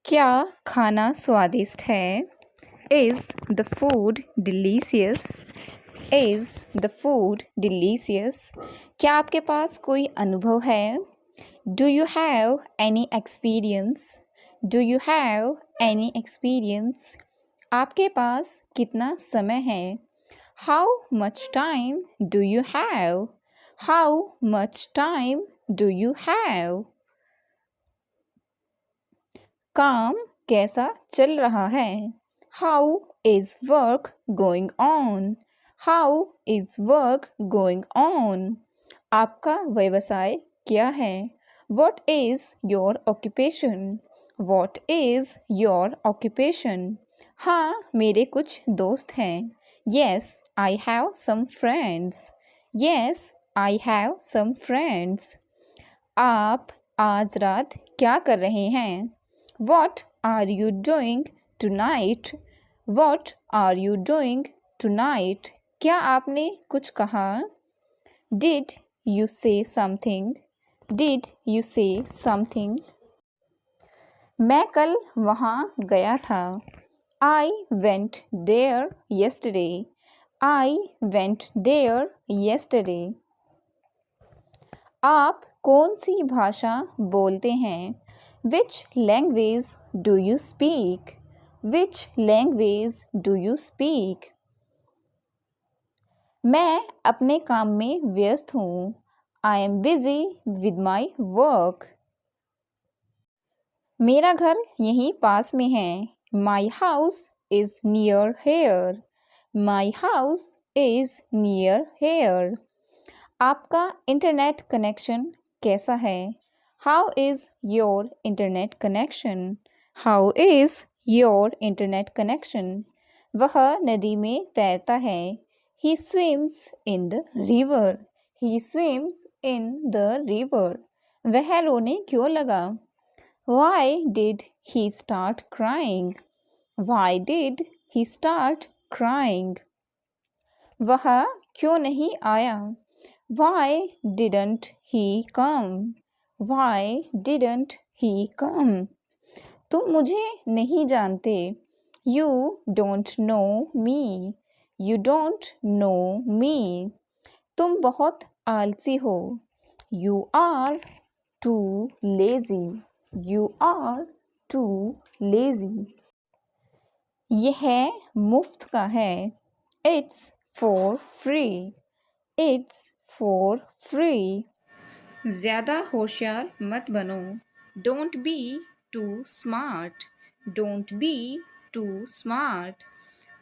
क्या खाना स्वादिष्ट है? Is the food delicious? Is the food delicious? क्या आपके पास कोई अनुभव है? Do you have any experience? Do you have any experience? आपके पास कितना समय है? How much time do you have? How much time do you have? काम कैसा चल रहा है? How is work going on? How is work going on? आपका व्यवसाय क्या है? What is your occupation? What is your occupation? हाँ, मेरे कुछ दोस्त हैं. Yes, I have some friends. Yes, I have some friends. आप आज रात क्या कर रहे हैं? What are you doing tonight? What are you doing tonight? क्या आपने कुछ कहा? Did you say something? Did you say something? मैं कल वहाँ गया था. I went there yesterday. I went there yesterday. आप कौन सी भाषा बोलते हैं? Which language do you speak? Which language do you speak? मैं अपने काम में व्यस्त हूँ. I am busy with my work. मेरा घर यहीं पास में है. My house is near here. My house is near here. आपका इंटरनेट कनेक्शन कैसा है? How is your internet connection? How is your internet connection? वह नदी में तैरता है. He swims in the river. He swims in the river. वह रोने क्यों लगा? Why did he start crying? Why did he start crying? वह क्यों नहीं आया? Why didn't he come? Why didn't he come? तुम मुझे नहीं जानते. You don't know me. You don't know me. तुम बहुत आलसी हो. You are too lazy. You are too lazy. यह मुफ्त का है. It's for free. It's for free. ज़्यादा होशियार मत बनो. Don't be too smart. Don't be too smart.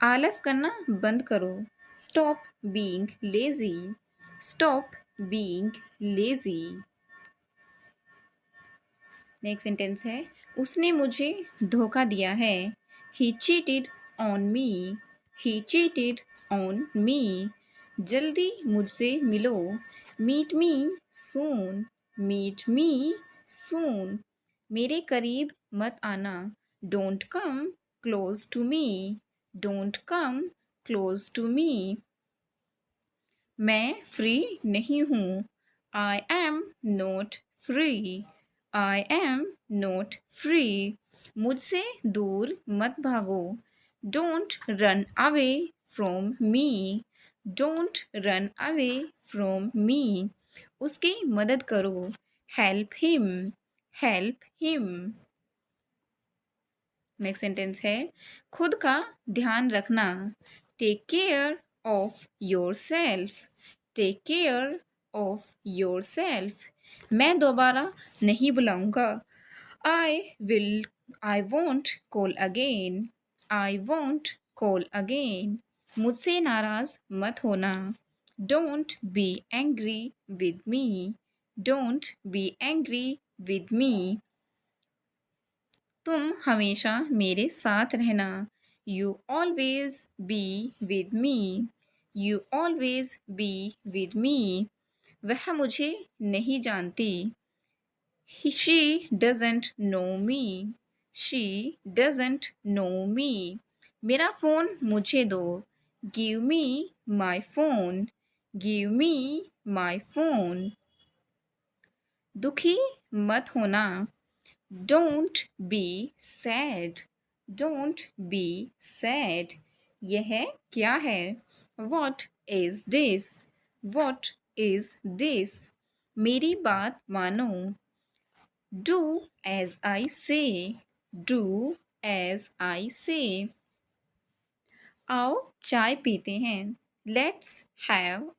आलस करना बंद करो. Stop being lazy. Stop being lazy. Next sentence है, उसने मुझे धोखा दिया है. He cheated on me. He cheated on me. जल्दी मुझसे मिलो. Meet me soon. Meet me soon. मेरे करीब मत आना. Don't come close to me. Don't come close to me. मैं फ्री नहीं हूँ. I am not free. I am not free. मुझसे दूर मत भागो. Don't run away from me. Don't run away from me. उसकी मदद करो. Help him. Help him. Next sentence है, खुद का ध्यान रखना. Take care of yourself. Take care of yourself. मैं दोबारा नहीं बुलाऊंगा. I won't call again. I won't call again. मुझसे नाराज मत होना. Don't be angry with me. Don't be angry with me. तुम हमेशा मेरे साथ रहना. You always be with me. You always be with me. वह मुझे नहीं जानती. She doesn't know me. She doesn't know मी. मेरा फ़ोन मुझे दो. Give me my phone. Give me my phone. दुखी मत होना. Don't be sad, don't be sad. यह क्या है? What is this, what is this. मेरी बात मानो। डू एज आई से, डू एज आई से। आओ चाय पीते हैं। Let's have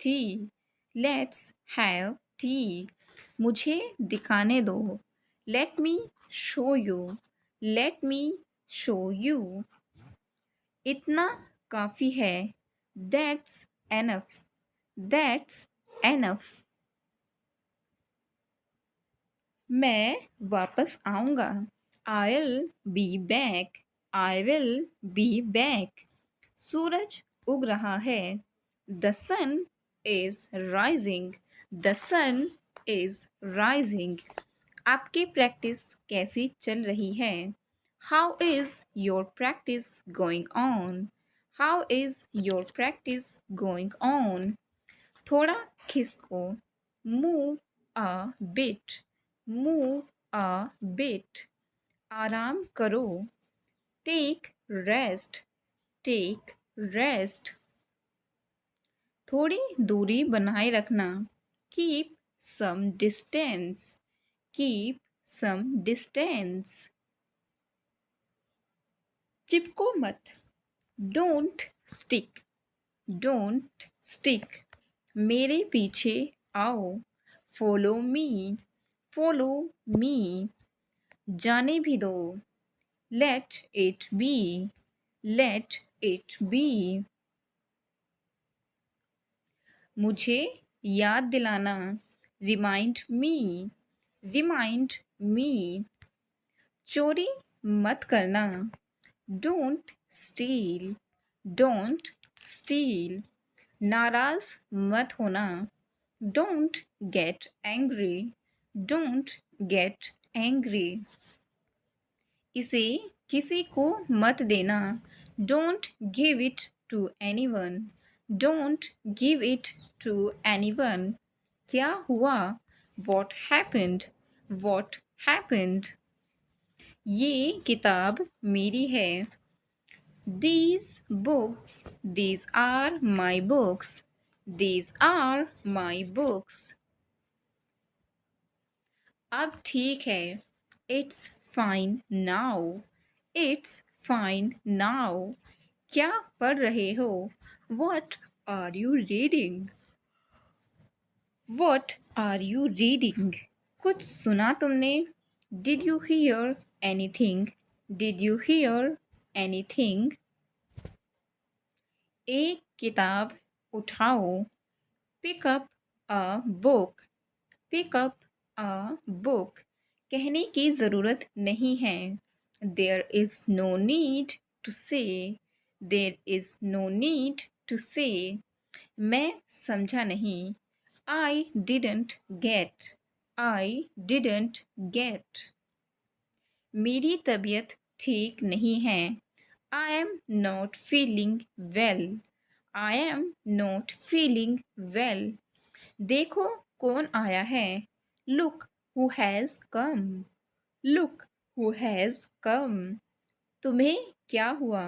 T, let's have T. मुझे दिखाने दो। Let me show you, let me show you. इतना काफ़ी है। That's enough, that's enough. मैं वापस आऊँगा। I'll be back, I will be back। सूरज उग रहा है। The sun is rising, the sun is rising। आपकी प्रैक्टिस कैसी चल रही है? How is your practice going on? How is your practice going on? थोड़ा खिसको। Move a bit, move a bit। आराम करो। Take rest, take rest. थोड़ी दूरी बनाए रखना। Keep some distance, keep some distance. चिपको मत। Don't stick, don't stick. मेरे पीछे आओ। Follow me, follow me. जाने भी दो। Let it be, let it be. मुझे याद दिलाना। Remind me, remind me. चोरी मत करना। Don't steal, don't steal. नाराज मत होना। Don't get angry, don't get angry. इसे किसी को मत देना। Don't give it to anyone, don't give it to anyone. क्या हुआ? What happened, what happened. ये किताब मेरी है। These books, these are my books, these are my books. अब ठीक है। It's fine now, it's fine now. क्या पढ़ रहे हो? What are you reading, what are you reading. कुछ सुना तुमने? Did you hear anything, did you hear anything. एक किताब उठाओ। Pick up a book, pick up a book. कहने की ज़रूरत नहीं है। There is no need to say, there is no need to say. मैं समझा नहीं। I didn't get, I didn't get. मेरी तबीयत ठीक नहीं है। I am not feeling well, I am not feeling well. देखो कौन आया है। Look who has come, look who has come. तुम्हें क्या हुआ?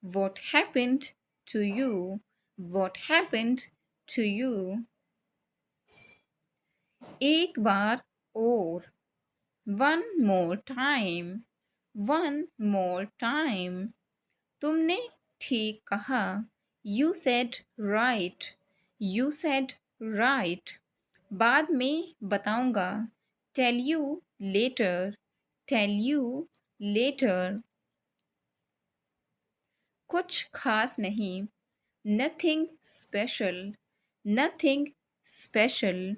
What happened to you, what happened to you. एक बार और। One more time, one more time. तुमने ठीक कहा। You said right, you said right. बाद में बताऊंगा। Tell you later, tell you later. कुछ खास नहीं। Nothing special, nothing special.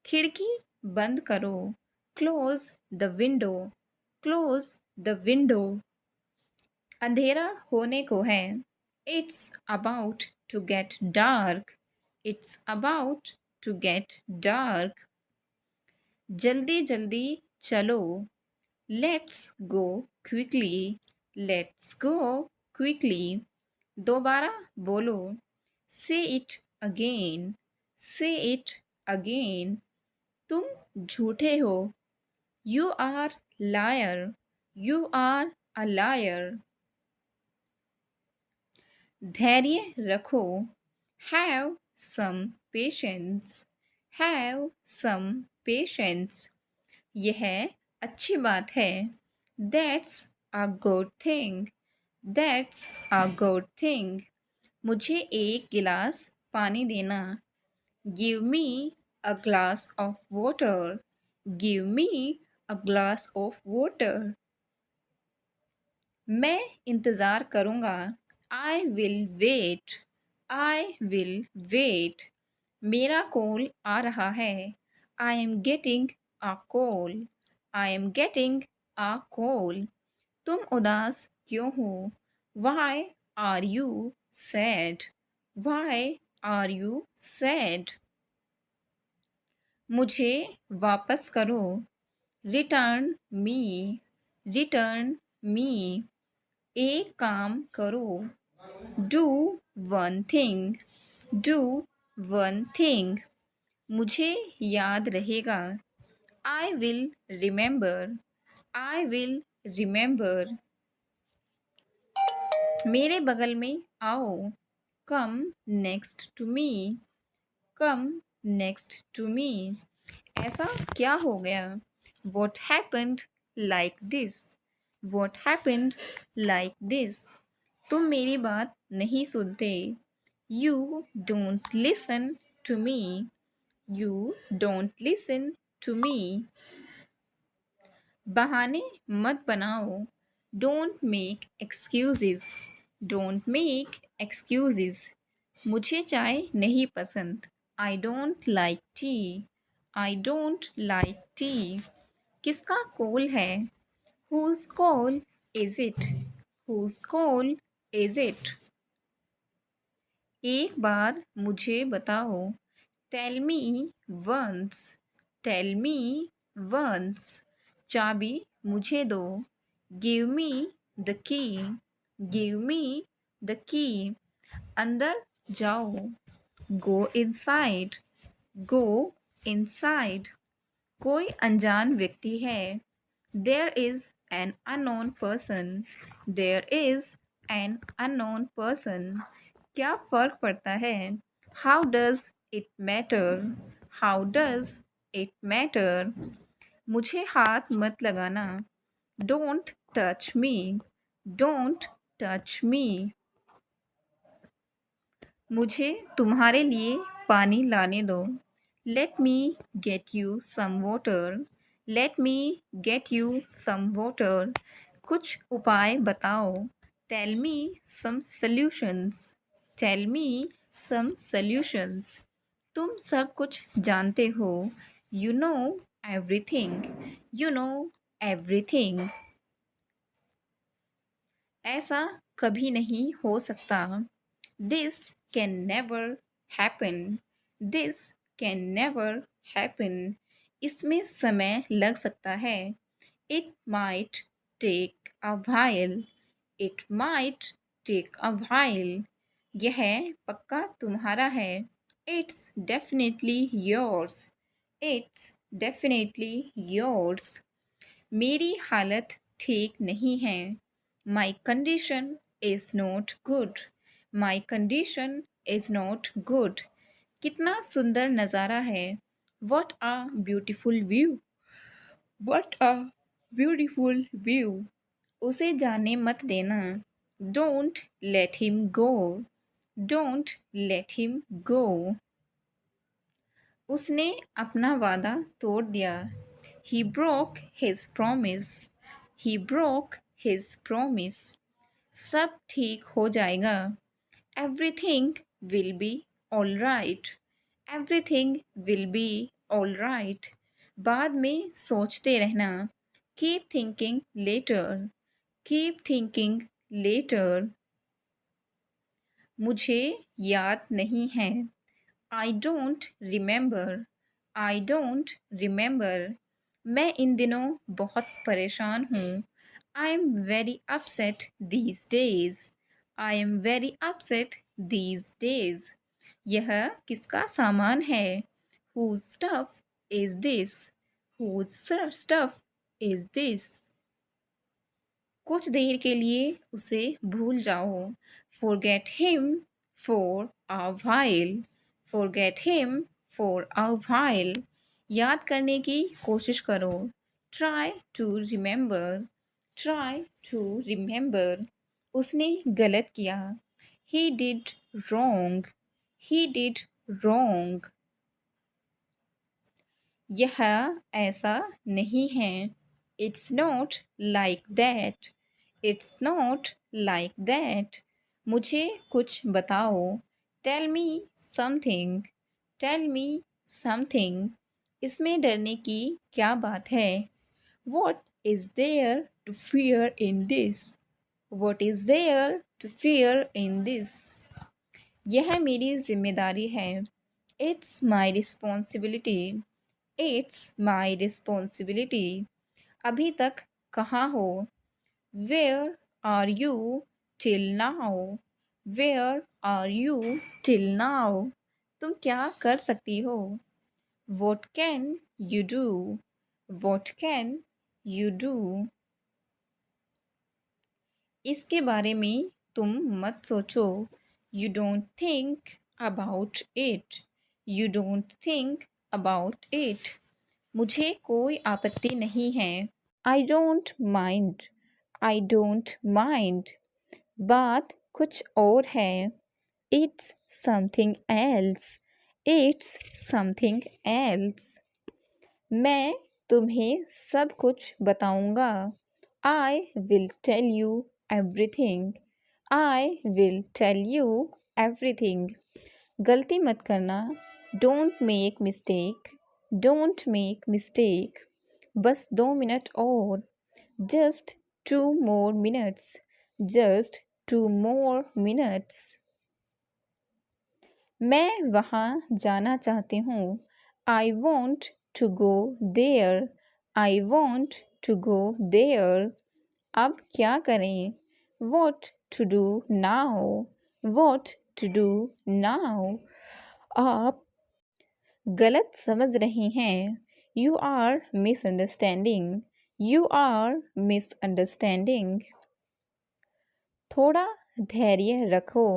खिड़की बंद करो। Close the window, close the window. अंधेरा होने को है। It's about to get dark, it's about to get dark. जल्दी जल्दी चलो। Let's go quickly, let's go quickly. दोबारा बोलो। Say it again, say it again. तुम झूठे हो। You are liar, you are a liar. धैर्य रखो, have some patience, have some patience. यह अच्छी बात है, that's a good thing, that's a good thing. मुझे एक गिलास पानी देना, give me a glass of water, give me a glass of water. मैं इंतज़ार करूँगा, I will wait, I will wait. मेरा कॉल आ रहा है, I am getting a call, I am getting a call. तुम उदास क्यों हो, Why are you sad, Why are you sad? मुझे वापस करो, रिटर्न मी, रिटर्न मी. एक काम करो, do one thing, do one thing. मुझे याद रहेगा, I will remember, I will remember. मेरे बगल में आओ, come next to me, come next to me. ऐसा क्या हो गया, what happened like this, what happened like this. तुम मेरी बात नहीं सुनते, you don't listen to me, you don't listen to me. बहाने मत बनाओ, don't make excuses, don't make excuses. मुझे चाय नहीं पसंद, I don't like tea, I don't like tea. किसका कॉल है, whose call is it, whose call is it. एक बार मुझे बताओ, tell me once, tell me once. चाबी मुझे दो, give me the key, give me the key. अंदर जाओ, गो इनसाइड, गो इनसाइड. कोई अनजान व्यक्ति है, there is an unknown person, there is an unknown person. क्या फ़र्क पड़ता है, how does it matter, how does it matter. मुझे हाथ मत लगाना, don't touch me, don't touch me. मुझे तुम्हारे लिए पानी लाने दो, let me get you some water, let me get you some water. कुछ उपाय बताओ, tell me some solutions, tell me some solutions. तुम सब कुछ जानते हो, you know everything, you know everything. ऐसा कभी नहीं हो सकता, this can never happen, this can never happen. इसमें समय लग सकता है, it might take a while, it might take a while. यह पक्का तुम्हारा है, it's definitely yours, it's definitely yours. मेरी हालत ठीक नहीं है, my condition is not good, my condition is not good. कितना सुंदर नज़ारा है, what a beautiful view, what a beautiful view. उसे जाने मत देना, don't let him go, don't let him go. उसने अपना वादा तोड़ दिया, he broke his promise, he broke his promise. सब ठीक हो जाएगा, everything will be all right, everything will be all right. बाद में सोचते रहना, keep thinking later, keep thinking later. मुझे याद नहीं है, I don't remember, I don't remember. मैं इन दिनों बहुत परेशान हूँ, I am very upset these days, I am very upset these days. यह किसका सामान है, whose stuff is this, whose stuff is this? कुछ देर के लिए उसे भूल जाओ। Forget him for a while. Forget him for a while. याद करने की कोशिश करो। Try to remember. Try to remember. उसने गलत किया। He did wrong. He did wrong. यह ऐसा नहीं है। It's not like that. It's not like that. मुझे कुछ बताओ। Tell me something. Tell me something. इसमें डरने की क्या बात है? What is there to fear in this? What is there to fear in this? यह मेरी जिम्मेदारी है। It's my responsibility. It's my responsibility. अभी तक कहाँ हो? Where are you till now? Where are you till now? तुम क्या कर सकती हो? What can you do? What can you do? इसके बारे में तुम मत सोचो। You don't think about it. You don't think about it. मुझे कोई आपत्ति नहीं है। I don't mind. I don't mind. बात कुछ और है। It's something else. It's something else. मैं तुम्हें सब कुछ बताऊंगा। I will tell you everything. I will tell you everything. गलती मत करना। Don't make mistake. Don't make mistake. बस 2 मिनट और। Just 2 more minutes। Just 2 more minutes। मैं वहाँ जाना चाहती हूँ। I want to go there. I want to go there. अब क्या करें? What to do now? What to do now? आप गलत समझ रही हैं। You are misunderstanding. You are misunderstanding. थोड़ा धैर्य रखो।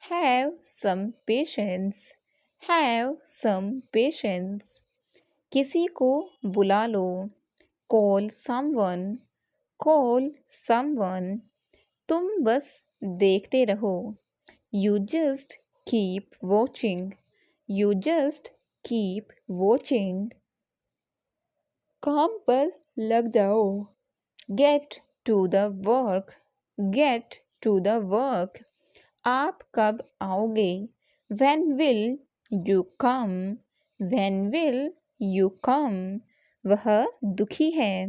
Have some patience. Have some patience. किसी को बुला लो। Call someone. Call someone. तुम बस देखते रहो। You just keep watching. You just keep watching. काम पर लग जाओ। Get to the work. Get to the work. आप कब आओगे? When will you come? When will you come? वह दुखी है।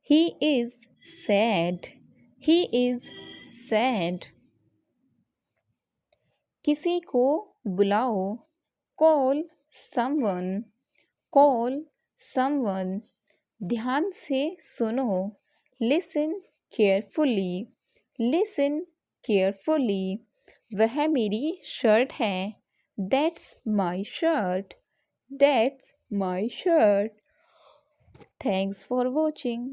He is sad. He is sad. किसी को बुलाओ। Call someone. Call someone. ध्यान से सुनो। Listen carefully. Listen carefully. वह मेरी शर्ट है। That's my shirt. That's my shirt. Thanks for watching.